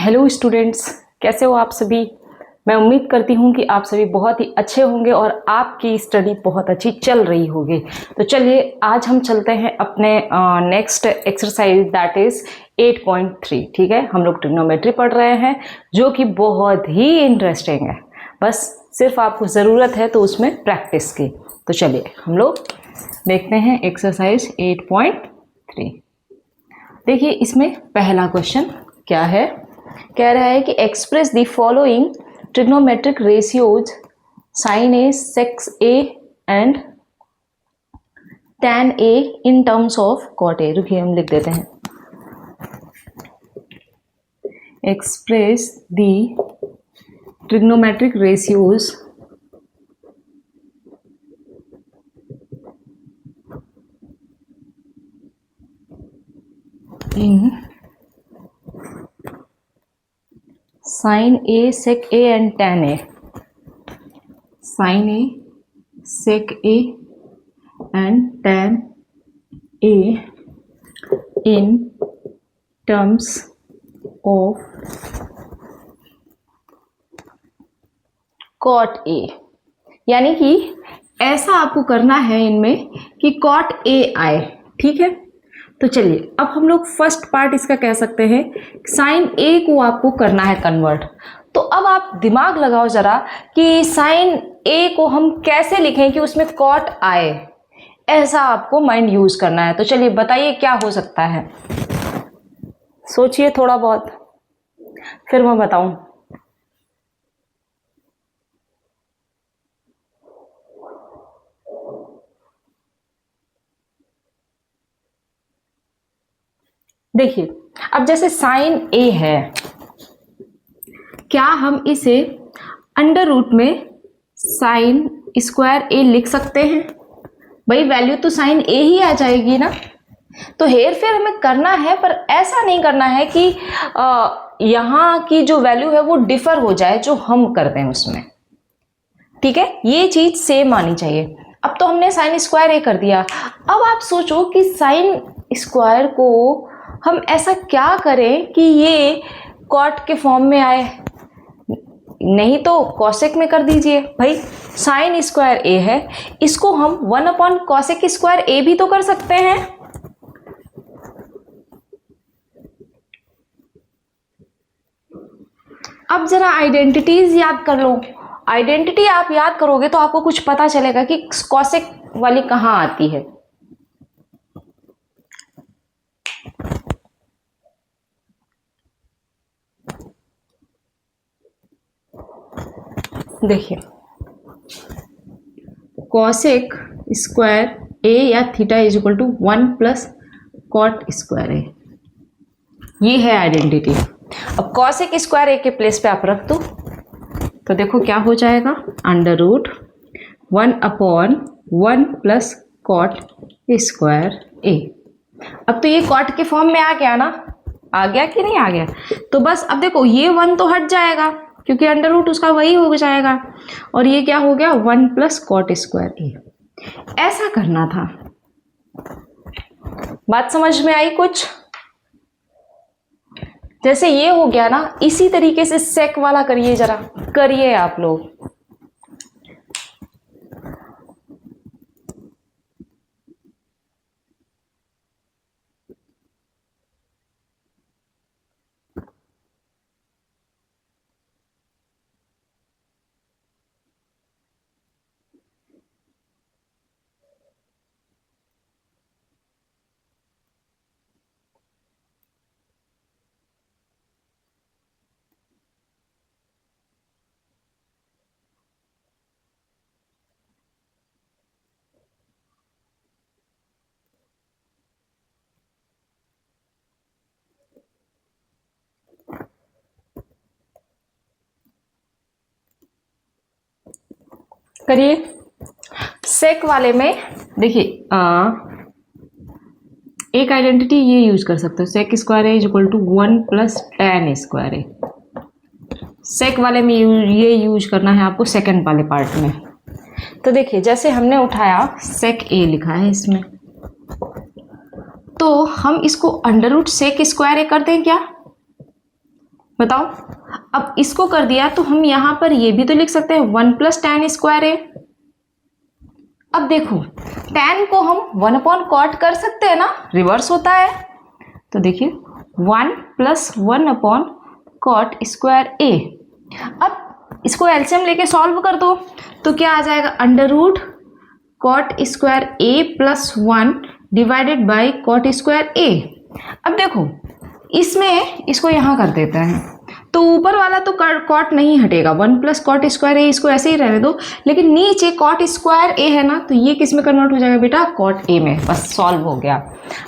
Hello students, कैसे हो आप सभी। मैं उम्मीद करती हूँ कि आप सभी बहुत ही अच्छे होंगे और आपकी स्टडी बहुत अच्छी चल रही होगी। तो चलिए आज हम चलते हैं अपने नेक्स्ट एक्सरसाइज दैट इज़ 8.3। ठीक है, हम लोग ट्रिग्नोमेट्री पढ़ रहे हैं जो कि बहुत ही इंटरेस्टिंग है। बस सिर्फ आपको ज़रूरत है तो उसमें प्रैक्टिस की। तो चलिए हम लोग देखते हैं एक्सरसाइज 8.3। देखिए इसमें पहला क्वेश्चन क्या है, कह रहा है कि express the following trigonometric ratios sine A sec A and tan A in terms of cot A. रुकिए हम लिख देते हैं, express the trigonometric ratios in sine A sec A and tan A. Sine A sec A and tan A in terms of cot A. यानी कि ऐसा आपको करना है इनमें कि कॉट ए आए। ठीक है, तो चलिए अब हम लोग फर्स्ट पार्ट इसका कह सकते हैं, साइन ए को आपको करना है कन्वर्ट। तो अब आप दिमाग लगाओ जरा कि साइन ए को हम कैसे लिखें कि उसमें कॉट आए, ऐसा आपको माइंड यूज करना है। तो चलिए बताइए क्या हो सकता है, सोचिए थोड़ा बहुत, फिर मैं बताऊं। देखिए अब जैसे साइन ए है, क्या हम इसे अंडर रूट में साइन स्क्वायर ए लिख सकते हैं? भाई वैल्यू तो साइन ए ही आ जाएगी ना। तो हेर फेर हमें करना है, पर ऐसा नहीं करना है कि यहाँ की जो वैल्यू है वो डिफर हो जाए जो हम करते हैं उसमें। ठीक है, ये चीज सेम आनी चाहिए। अब तो हमने साइन स्क्वायर ए कर दिया। अब आप सोचो कि साइन स्क्वायर को हम ऐसा क्या करें कि ये कॉट के फॉर्म में आए। नहीं तो कॉसेक में कर दीजिए। भाई साइन स्क्वायर ए है, इसको हम 1/कॉसेक स्क्वायर ए भी तो कर सकते हैं। अब जरा आइडेंटिटीज याद कर लो। आइडेंटिटी आप याद करोगे तो आपको कुछ पता चलेगा कि कॉसेक वाली कहाँ आती है। देखिए कॉसेक स्क्वायर ए या थीटा इज इक्वल टू 1+कॉट स्क्वायर ए, ये है आइडेंटिटी। अब कॉसेक स्क्वायर ए के प्लेस पे आप रख दो तो देखो क्या हो जाएगा, अंडर रूट 1/1+कॉट स्क्वायर ए। अब तो ये कॉट के फॉर्म में आ गया ना, आ गया कि नहीं आ गया। तो बस अब देखो ये 1 तो हट जाएगा क्योंकि अंडर रूट उसका वही हो जाएगा, और ये क्या हो गया 1+कॉट स्क्वायर ए। ऐसा करना था। बात समझ में आई कुछ? जैसे ये हो गया ना, इसी तरीके से सेक वाला करिए, जरा करिए आप लोग। करिए सेक वाले में। देखिए एक आइडेंटिटी ये यूज कर सकते हो, sec square A is equal to 1+tan square A. Sec वाले में ये यूज करना है आपको सेकंड वाले पार्ट में। तो देखिए जैसे हमने उठाया सेक ए लिखा है इसमें, तो हम इसको अंडर रूट सेक स्क्वायर ए कर दें क्या? बताओ। अब इसको कर दिया तो हम यहाँ पर ये भी तो लिख सकते हैं 1 प्लस tan स्क्वायर ए। अब देखो tan को हम 1 अपॉन कॉट कर सकते हैं ना, रिवर्स होता है। तो देखिए 1 plus 1 upon cot square A. अब इसको एलसीएम लेके सॉल्व कर दो तो क्या आ जाएगा, under root cot square A plus 1 divided by cot square A. अब देखो इसमें इसको यहाँ कर देते हैं तो ऊपर वाला तो कॉट नहीं हटेगा, 1 प्लस कॉट स्क्वायर ए, इसको ऐसे ही रहने दो। लेकिन नीचे कॉट स्क्वायर ए है ना, तो ये किस में कन्वर्ट हो जाएगा बेटा, कॉट ए में। बस सॉल्व हो गया,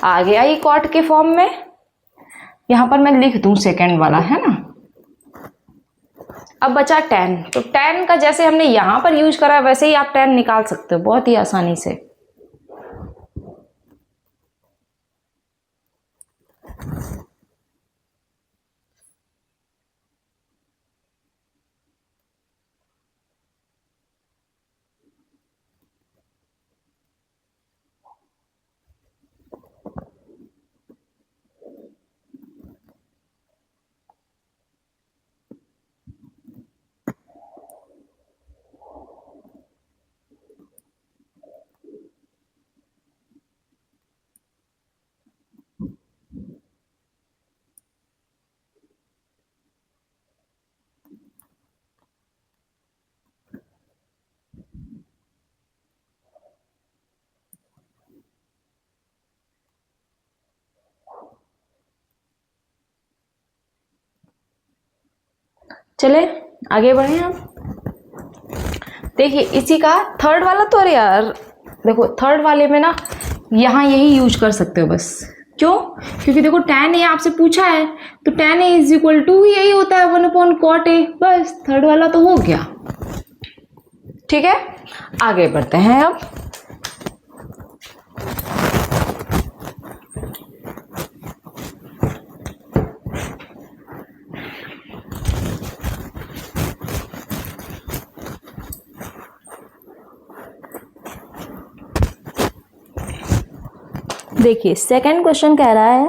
आ गया ये कॉट के फॉर्म में। यहाँ पर मैं लिख दूं सेकेंड वाला, है ना। अब बचा tan, तो tan का जैसे हमने यहाँ पर यूज करा वैसे ही आप tan निकाल सकते हो बहुत ही आसानी से। चले आगे बढ़े हम। देखिए इसी का थर्ड वाला तो, अरे यार देखो थर्ड वाले में ना यहाँ यही यूज कर सकते हो बस। क्यों? क्योंकि देखो tan ए आपसे पूछा है तो tan A is equal to यही होता है 1 अपॉन कॉट ए। बस थर्ड वाला तो हो गया। ठीक है, आगे बढ़ते हैं अब। देखिए सेकंड क्वेश्चन कह रहा है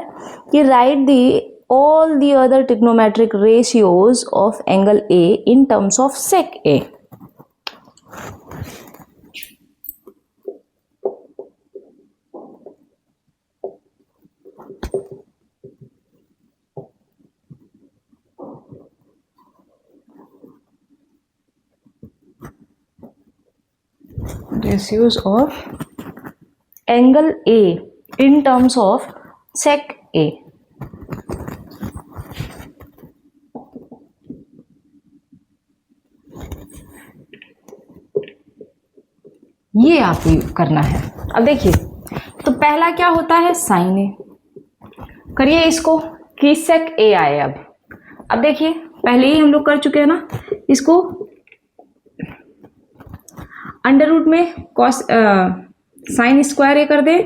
कि write the all the other trigonometric ratios of angle A in terms of sec A. Ratios of angle A in terms of sec A। ये आपको करना है। अब देखिए तो पहला क्या होता है, साइन ए। करिए इसको कि sec A आए। अब देखिए पहले ही हम लोग कर चुके हैं ना, इसको अंडर रूट में कॉस साइन स्क्वायर ए कर दे।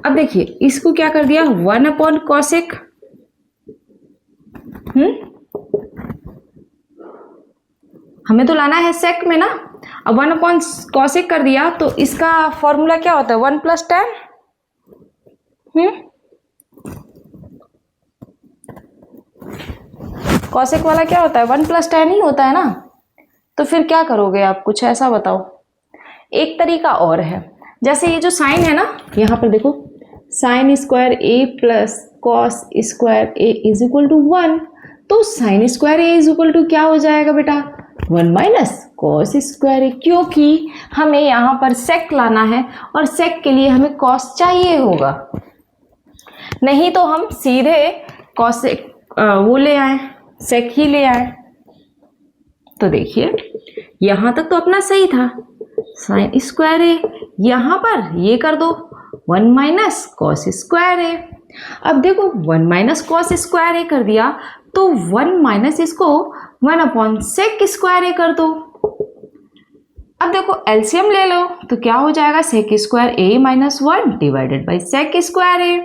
अब देखिए इसको क्या कर दिया, 1 अपॉन कॉसेक। हमें तो लाना है सेक में ना। अब 1 अपॉन कॉसेक कर दिया तो इसका फॉर्मूला क्या होता है, 1 प्लस tan। कॉसेक वाला क्या होता है, 1 प्लस tan ही होता है ना। तो फिर क्या करोगे आप, कुछ ऐसा बताओ। एक तरीका और है, जैसे ये जो साइन है ना, यहाँ पर देखो sine square A plus cos square A is equal to 1। तो sine square A is equal to क्या हो जाएगा बेटा, 1 माइनस कॉस स्क्वायर ए। क्योंकि हमें यहाँ पर सेक लाना है और सेक के लिए हमें कॉस चाहिए होगा, नहीं तो हम सीधे कॉस वो ले आए, सेक ही ले आए। तो देखिए यहाँ तक तो अपना सही था, साइन स्क्वायर ए, यहाँ पर ये कर दो 1 माइनस कॉस स्क्वायर ए। अब देखो 1 माइनस कॉस स्क्वायर ए कर दिया तो 1 माइनस इसको 1 अपॉन सेक स्क्वायर ए कर दो। अब देखो एलसीएम ले लो तो क्या हो जाएगा, sec square A minus 1 divided by sec square A.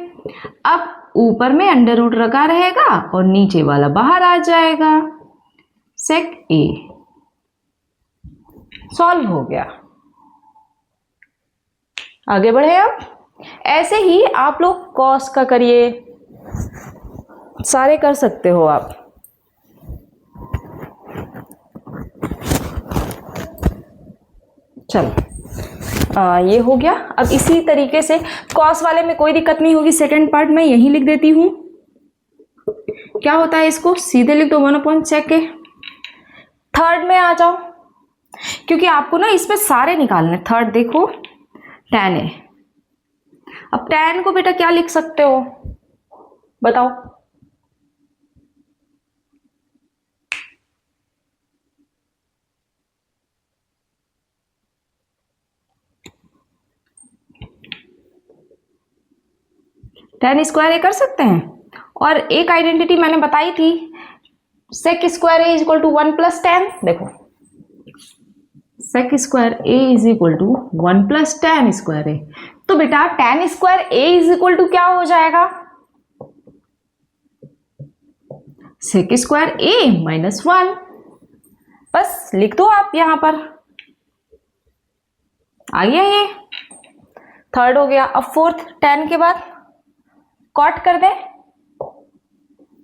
अब ऊपर में अंडर रूट रखा रहेगा और नीचे वाला बाहर आ जाएगा, सेक ए। सॉल्व हो गया। आगे बढ़े अब। ऐसे ही आप लोग कॉस का करिए, सारे कर सकते हो आप। चलो ये हो गया। अब इसी तरीके से कॉस वाले में कोई दिक्कत नहीं होगी, सेकेंड पार्ट में यही लिख देती हूँ। क्या होता है, इसको सीधे लिख दो 1/sec के। थर्ड में आ जाओ, क्योंकि आपको ना इसमें सारे निकालने। थर्ड देखो tan है। अब tan को बेटा क्या लिख सकते हो बताओ? tan स्क्वायर ए कर सकते हैं। और एक आइडेंटिटी मैंने बताई थी, sec square A is equal to 1 + tan। देखो sec square A is equal to 1 + tan square ए। तो बेटा tan square A is equal to क्या हो जाएगा? sec square A -1। बस लिख दो आप यहां पर, आ गया ये। थर्ड हो गया। अब फोर्थ, tan के बाद कॉट कर दे।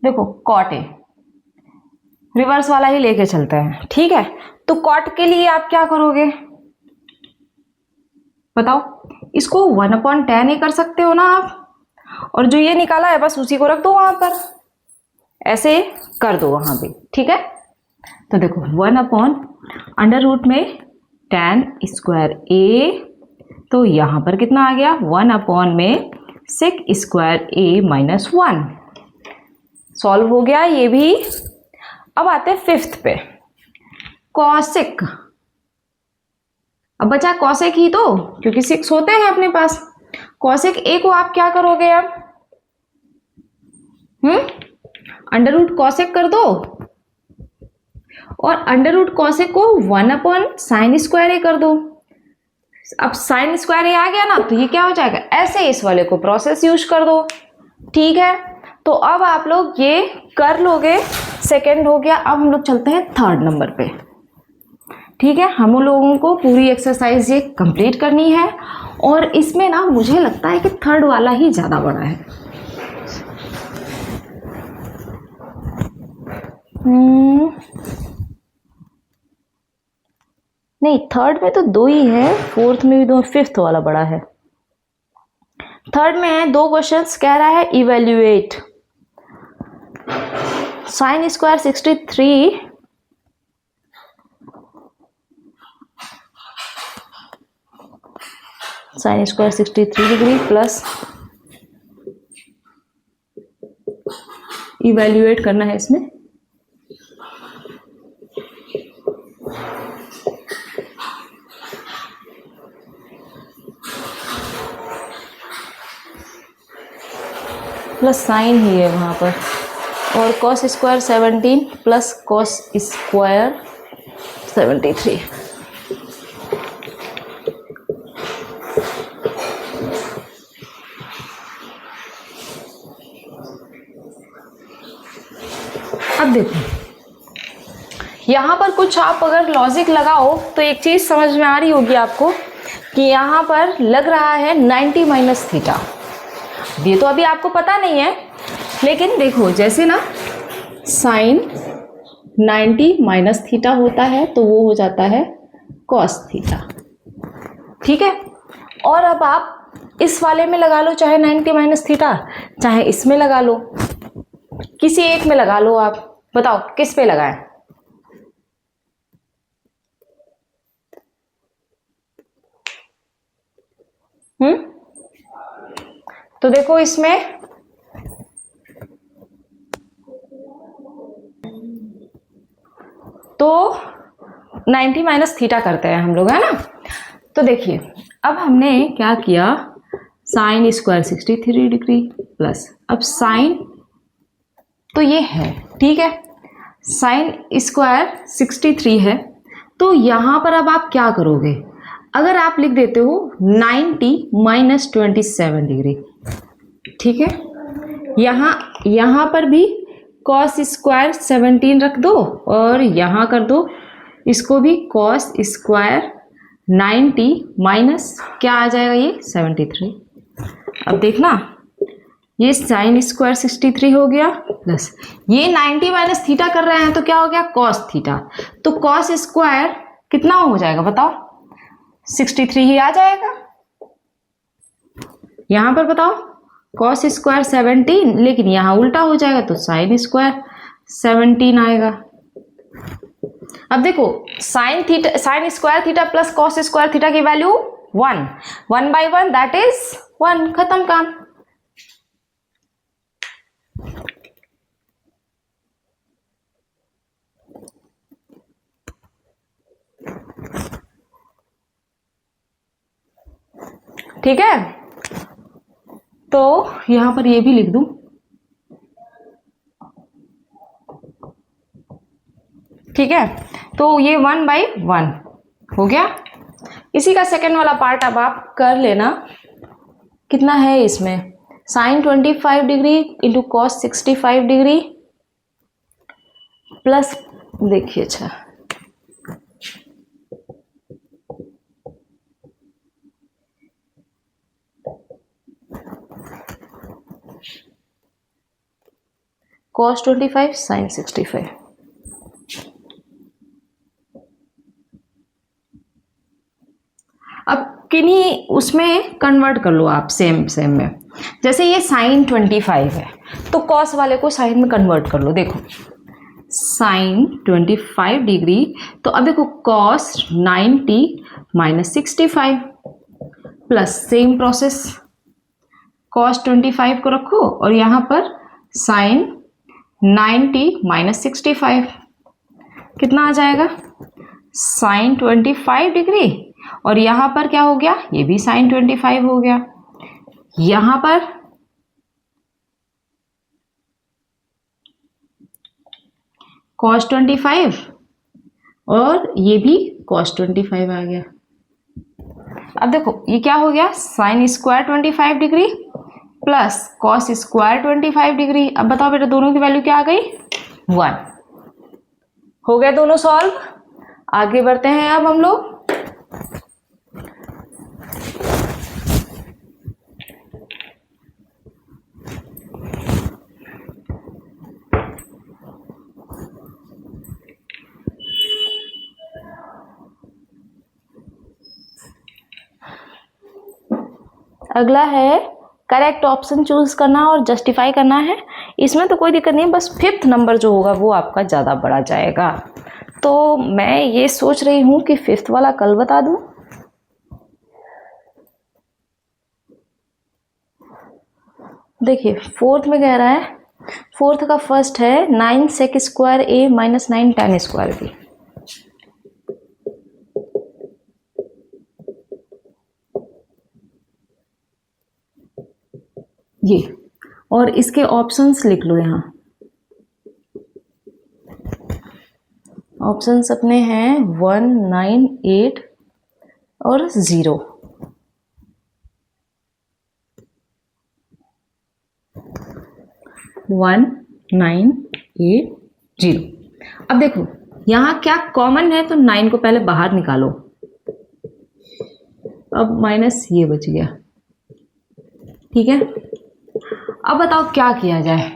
देखो कॉट ए, रिवर्स वाला ही लेके चलते हैं, ठीक है। तो कॉट के लिए आप क्या करोगे बताओ? इसको 1/tan ए कर सकते हो ना आप, और जो ये निकाला है बस उसी को रख दो वहां पर, ऐसे कर दो वहां भी, ठीक है। तो देखो 1/√, में tan स्क्वायर ए, तो यहां पर कितना आ गया? 1/, में sec स्क्वायर ए -1। सॉल्व हो गया ये भी। अब आते हैं फिफ्थ पे, कॉसेक। अब बचा कॉसेक ही तो, क्योंकि 6 होते हैं अपने पास। कॉसेक ए को आप क्या करोगे अब? अंडर रूट कॉसेक कर दो, और अंडर रूट कॉसेक को 1/sin स्क्वायर ए कर दो। अब sin स्क्वायर ए आ गया ना, तो ये क्या हो जाएगा? ऐसे इस वाले को प्रोसेस यूज कर दो, ठीक है। तो अब आप लोग ये कर लोगे। सेकंड हो गया। अब हम लोग चलते हैं थर्ड नंबर पे, ठीक है। हम लोगों को पूरी एक्सरसाइज ये कंप्लीट करनी है, और इसमें ना मुझे लगता है कि थर्ड वाला ही ज़्यादा बड़ा है। नहीं, थर्ड में तो 2 ही है, फोर्थ में भी 2, फिफ्थ वाला बड़ा है। थर्ड में है 2 क्वेश्चंस, कह रहा है evaluate sin square 63 sin square 63 degree plus evaluate करना है इसमें प्लस साइन ही है वहाँ पर, और cos square 17 plus cos square 73। अब देखो यहाँ पर कुछ आप अगर लॉजिक लगाओ तो एक चीज़ समझ में आ रही होगी आपको कि यहाँ पर लग रहा है 90 माइनस थीटा। ये तो अभी आपको पता नहीं है, लेकिन देखो जैसे ना साइन 90 माइनस थीटा होता है तो वो हो जाता है कॉस थीटा, ठीक है। और अब आप इस वाले में लगा लो, चाहे 90 माइनस थीटा, चाहे इसमें लगा लो, किसी एक में लगा लो। आप बताओ किस पे लगाएं? तो देखो इसमें तो 90 माइनस थीटा करते हैं हम लोग, है ना। तो देखिए अब हमने क्या किया, साइन स्क्वायर 63 डिग्री प्लस, अब साइन तो ये है, ठीक है, साइन स्क्वायर 63 है। तो यहाँ पर अब आप क्या करोगे, अगर आप लिख देते हो 90 माइनस 27 डिग्री, ठीक है, यहाँ पर भी कॉस स्क्वायर 17 रख दो, और यहाँ कर दो इसको भी कॉस स्क्वायर 90 माइनस क्या आ जाएगा ये 73। अब देखना ये साइन स्क्वायर 63 हो गया प्लस ये 90 माइनस थीटा कर रहे हैं तो क्या हो गया कॉस थीटा। तो कॉस स्क्वायर कितना हो जाएगा बताओ, 63 ही आ जाएगा। यहां पर बताओ कॉस स्क्वायर 17, लेकिन यहां उल्टा हो जाएगा तो साइन स्क्वायर 17 आएगा। अब देखो sine square theta plus cos square theta की वैल्यू 1, 1/1 दैट इज 1, खत्म काम। ठीक है, तो यहां पर ये भी लिख दूं, ठीक है, तो ये 1/1 हो गया। इसी का सेकंड वाला पार्ट अब आप कर लेना। कितना है इसमें, sine 25 degree into cos 65 degree plus, देखिए अच्छा cos 25 sin 65। अब किन्हीं उसमें कन्वर्ट कर लो आप, सेम में। जैसे ये साइन 25 है तो कॉस वाले को साइन में कन्वर्ट कर लो। देखो साइन 25 डिग्री, तो अब देखो cos 90 minus 65 plus same process, cos 25 को रखो और यहाँ पर साइन 90 माइनस 65 कितना आ जाएगा, साइन 25 डिग्री, और यहां पर क्या हो गया, ये भी साइन 25 हो गया। यहां पर कॉस 25 और ये भी कॉस 25 आ गया। अब देखो ये क्या हो गया, sine square 25 degree plus cos square 25 degree. अब बताओ बेटा दोनों की वैल्यू क्या आ गई, 1। हो गया दोनों सॉल्व। आगे बढ़ते हैं अब हम लोग। अगला है करेक्ट ऑप्शन चूज करना और जस्टिफाई करना है। इसमें तो कोई दिक्कत नहीं है, बस 5th नंबर जो होगा वो आपका ज़्यादा बड़ा जाएगा। तो मैं ये सोच रही हूँ कि 5th वाला कल बता दूँ। देखिए 4th में कह रहा है, 4th का फर्स्ट है 9 sec square a minus 9 tan square b। ये और इसके ऑप्शंस लिख लो। यहाँ ऑप्शंस अपने हैं 1, 9, 8 और 0। वन 9, 8, 0। अब देखो यहाँ क्या कॉमन है, तो 9 को पहले बाहर निकालो। अब माइनस ये बच गया, ठीक है। अब बताओ क्या किया जाए,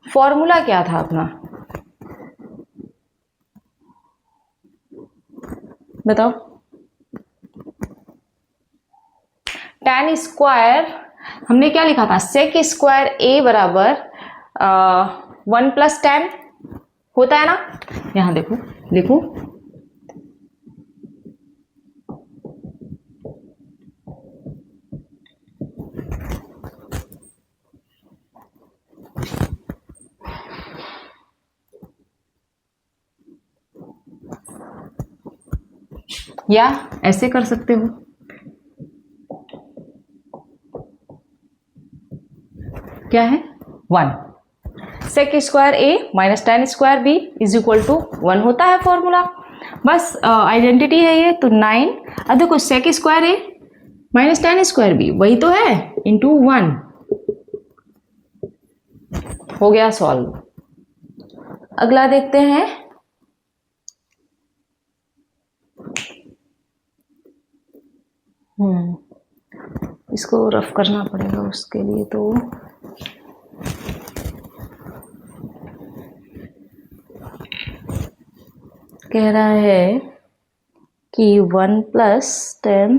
फॉर्मूला क्या था अपना, बताओ। tan स्क्वायर हमने क्या लिखा था, सेक स्क्वायर a बराबर 1 प्लस tan होता है ना। यहां देखो लिखो, या ऐसे कर सकते हो, क्या है 1 sec square a minus tan square b is equal to 1 होता है फॉर्मूला। बस आइडेंटिटी है ये, तो 9। अब देखो sec square a minus tan square b वही तो है, इंटू 1 हो गया सॉल्व। अगला देखते हैं, इसको रफ करना पड़ेगा उसके लिए। तो कह रहा है कि 1 plus tan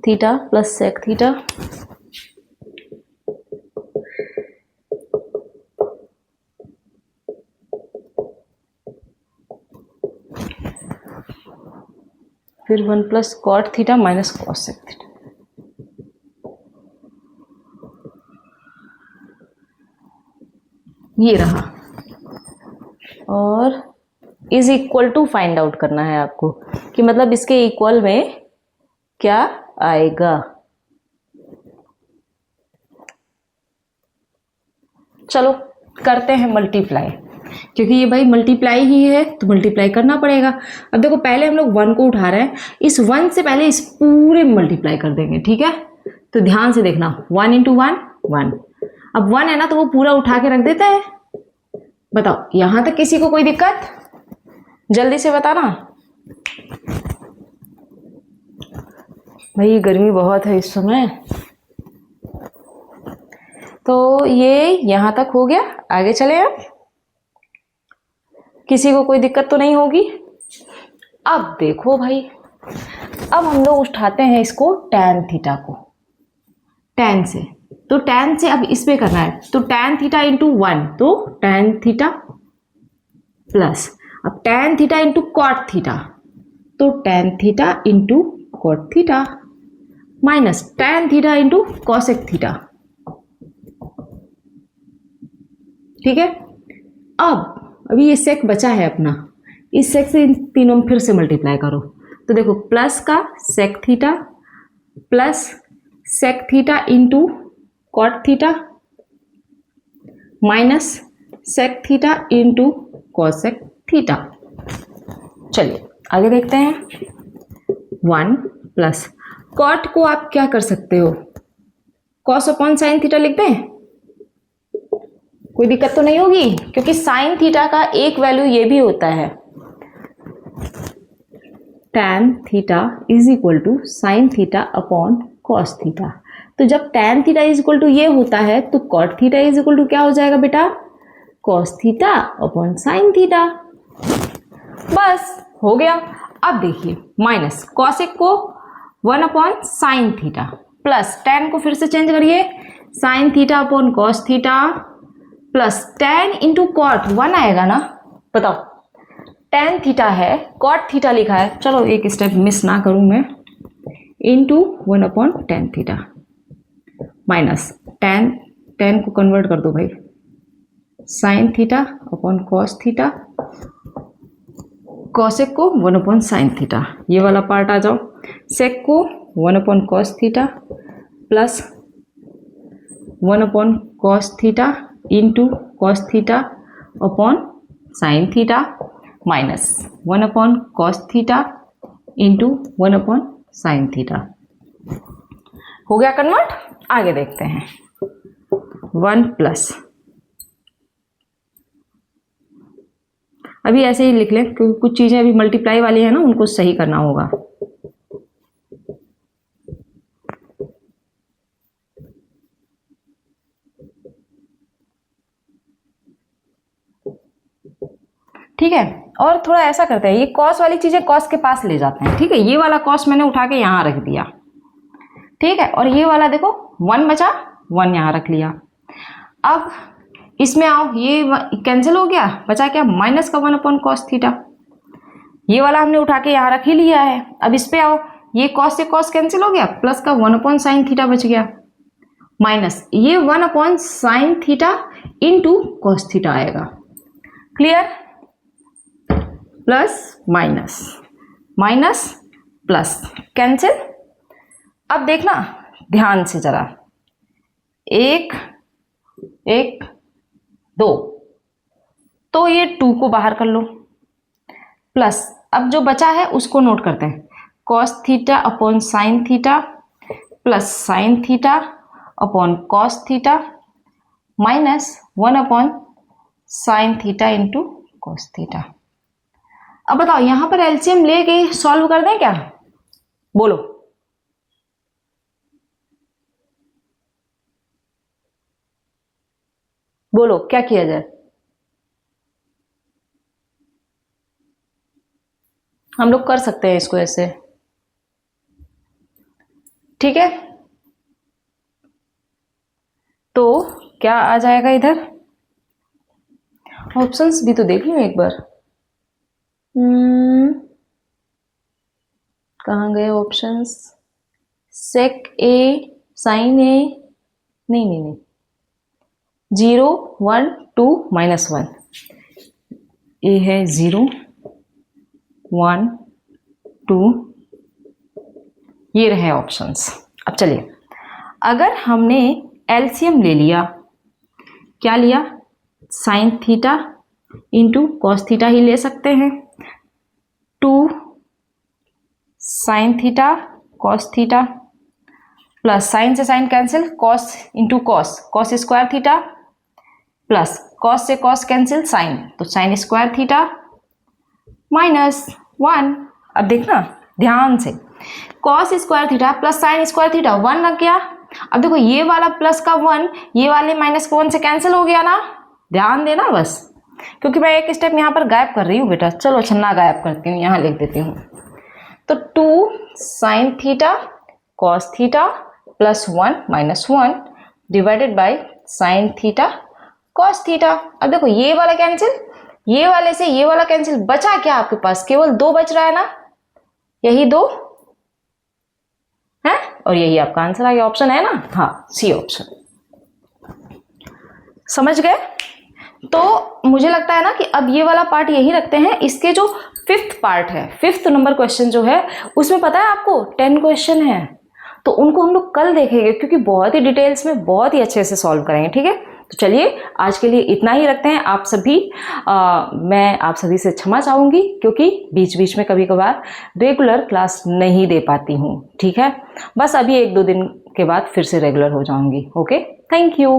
theta plus sec theta फिर 1 plus cot theta minus cosec theta. ये रहा, और is equal to find out करना है आपको कि मतलब इसके इक्वल में क्या आएगा। चलो करते हैं मल्टीप्लाई, क्योंकि ये भाई मल्टीप्लाई ही है तो मल्टीप्लाई करना पड़ेगा। अब देखो पहले हम लोग 1 को उठा रहे हैं, इस 1 से पहले इस पूरे में मल्टीप्लाई कर देंगे, ठीक है। तो ध्यान से देखना, 1 इंटू 1 1। अब 1 है ना तो वो पूरा उठा के रख देता है। बताओ यहां तक किसी को कोई दिक्कत? जल्दी से बताना भाई, गर्मी बहुत है इस समय। तो ये यहां तक हो गया, आगे चले अब। किसी को कोई दिक्कत तो नहीं होगी। अब देखो भाई, अब हम लोग उठाते हैं इसको tan थीटा को, tan से। तो tan से अब इस पे करना है, तो tan थीटा इंटू 1 तो tan थीटा प्लस, अब tan theta into cot theta तो tan theta into cot theta minus tan theta into cosec theta, ठीक है। अब अभी ये सेक बचा है अपना, इस सेक से इन तीनों में फिर से मल्टीप्लाई करो। तो देखो प्लस का sec theta plus sec theta into cot theta minus sec theta into cosec theta. चलिए आगे देखते हैं। 1 प्लस कॉट को आप क्या कर सकते हो, कॉस अपॉन साइन थीटा लिख दें, कोई दिक्कत तो नहीं होगी, क्योंकि साइन थीटा का एक वैल्यू ये भी होता है, tan theta is equal to sine theta upon cos theta. तो जब tan theta is equal to ये होता है तो cot theta is equal to क्या हो जाएगा बेटा, cos theta upon sine theta. बस हो गया। अब देखिए माइनस कॉसेक को 1 upon sine theta plus tan को फिर से चेंज करिए, sine theta upon cos theta plus tan into cot 1 आएगा ना। बताओ tan थीटा है, कॉट थीटा लिखा है, चलो एक स्टेप मिस ना करूं मैं, into 1 upon tan theta minus tan को कन्वर्ट कर दो भाई, sign theta upon cos theta, cosec को 1 अपॉन साइन थीटा, ये वाला पार्ट आ जाओ, सेक को 1 upon cos theta plus 1 upon cos theta into cos theta upon sine theta minus 1 upon cos theta into 1 upon sine theta. हो गया convert. आगे देखते हैं। 1 प्लस, अभी ऐसे ही लिख लें क्योंकि कुछ चीजें अभी मल्टीप्लाई वाली है ना, उनको सही करना होगा। ठीक है, और थोड़ा ऐसा करते हैं, ये कॉस वाली चीजें कॉस के पास ले जाते हैं, ठीक है। ये वाला कॉस मैंने उठा के यहां रख दिया, ठीक है, और ये वाला देखो 1 बचा, 1 यहां रख लिया। अब इसमें आओ, ये कैंसिल हो गया, बचा क्या, माइनस का 1 अपॉन कॉस थीटा, ये वाला हमने उठा के यहां रख ही लिया है। अब इस पे आओ, ये कॉस से कॉस कैंसिल हो गया, प्लस का 1 अपॉन साइन थीटा बच गया, माइनस ये 1 upon sine theta into cos theta आएगा। Clear, plus minus minus plus cancel. अब देखना ध्यान से जरा, 1 1 2, तो ये 2 को बाहर कर लो, प्लस अब जो बचा है उसको नोट करते हैं, cos theta upon sine theta plus sign theta upon cos theta minus 1 upon sine theta into cos theta. अब बताओ यहां पर एलसीएम लेके सॉल्व कर दें क्या, बोलो। बोलो क्या किया जाए। हम लोग कर सकते हैं इसको ऐसे, ठीक है। तो क्या आ जाएगा इधर, ऑप्शंस भी तो देख लो एक बार। कहाँ गए ऑप्शंस, सेक ए, साइन ए, नहीं नहीं नहीं, 0 1 2 -1, ए है 0 1 2, ये रहे ऑप्शंस। अब चलिए, अगर हमने एलसीएम ले लिया, क्या लिया, sine theta into cos theta ही ले सकते हैं, 2 sine theta cos theta plus sine से sine cancel, cos into cos, cos square theta plus cos से कॉस कैंसिल, साइन, तो साइन स्क्वायर थीटा -1। अब देखना ध्यान से, cos square theta plus sine square theta 1 लग गया। अब देखो ये वाला प्लस का 1 ये वाले माइनस का 1 से कैंसिल हो गया ना, ध्यान देना बस, क्योंकि मैं एक स्टेप यहाँ पर गायब कर रही हूँ बेटा। चलो छन्ना गायब करती हूँ, यहाँ लिख देती हूँ। तो 2 sine theta cos theta plus 1 -1 divided by sine theta cos theta. अब देखो ये वाला कैंसिल, ये वाले से ये वाला कैंसिल, बचा क्या आपके पास, केवल 2 बच रहा है ना, यही 2 है, और यही आपका आंसर आ गया, ऑप्शन है ना, हाँ सी ऑप्शन। समझ गए। तो मुझे लगता है ना कि अब ये वाला पार्ट यही रखते हैं। इसके जो 5th पार्ट है, 5th नंबर क्वेश्चन जो है, उसमें पता है आपको 10 क्वेश्चन है, तो उनको हम लोग कल देखेंगे, क्योंकि बहुत ही डिटेल्स में बहुत ही अच्छे से सॉल्व करेंगे, ठीक है। तो चलिए आज के लिए इतना ही रखते हैं। आप सभी मैं आप सभी से क्षमा चाहूँगी, क्योंकि बीच बीच में कभी कभार रेगुलर क्लास नहीं दे पाती हूँ, ठीक है। बस अभी 1-2 दिन के बाद फिर से रेगुलर हो जाऊँगी। Okay, thank you.